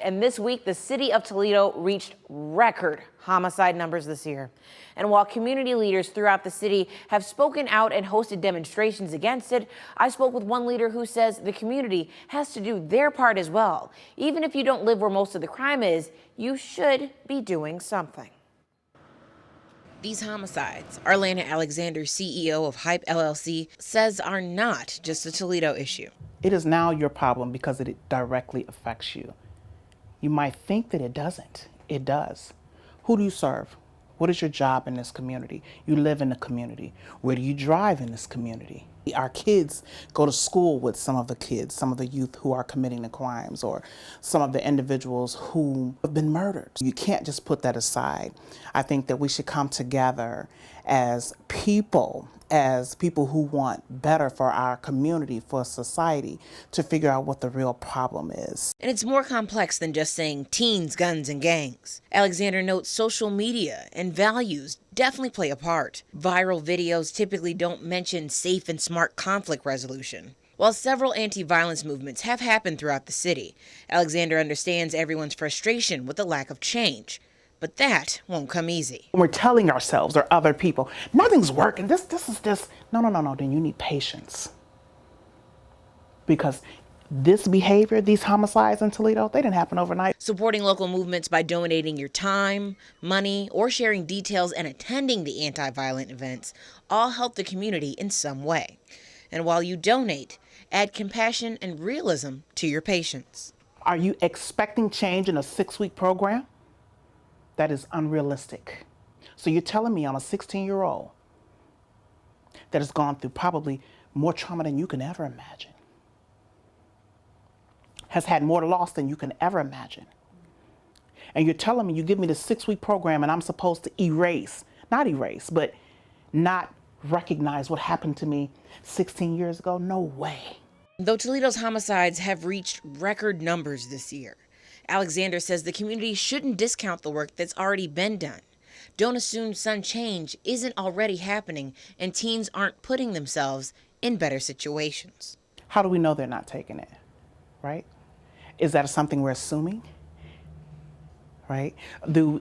And this week, the city of Toledo reached record homicide numbers this year. And while community leaders throughout the city have spoken out and hosted demonstrations against it, I spoke with one leader who says the community has to do their part as well. Even if you don't live where most of the crime is, you should be doing something. These homicides, Aralana Alexander, CEO of H.Y.P.E LLC, says are not just a Toledo issue. It is now your problem because it directly affects you. You might think that it doesn't. It does. Who do you serve? What is your job in this community? You live in the community. Where do you drive in this community? Our kids go to school with some of the kids, some of the youth who are committing the crimes, or some of the individuals who have been murdered. You can't just put that aside. I think that we should come together as people who want better for our community, for society, to figure out what the real problem is. And it's more complex than just saying teens, guns, and gangs. Alexander notes social media and values definitely play a part. Viral videos typically don't mention safe and smart conflict resolution. While several anti-violence movements have happened throughout the city, Alexander understands everyone's frustration with the lack of change. But that won't come easy. We're telling ourselves or other people, nothing's working, this is just, no, then you need patience. Because this behavior, these homicides in Toledo, they didn't happen overnight. Supporting local movements by donating your time, money, or sharing details and attending the anti-violent events all help the community in some way. And while you donate, add compassion and realism to your patience. Are you expecting change in a 6-week program? That is unrealistic. So you're telling me I'm a 16-year-old that has gone through probably more trauma than you can ever imagine, has had more loss than you can ever imagine. And you're telling me you give me the 6-week program and I'm supposed to not recognize what happened to me 16 years ago? No way. Though Toledo's homicides have reached record numbers this year, Alexander says the community shouldn't discount the work that's already been done. Don't assume some change isn't already happening and teens aren't putting themselves in better situations. How do we know they're not taking it, right? Is that something we're assuming, right?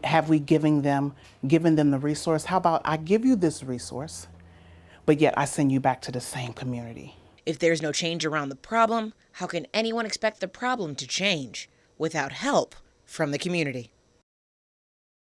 Have we given them the resource? How about I give you this resource, but yet I send you back to the same community? If there's no change around the problem, how can anyone expect the problem to change without help from the community?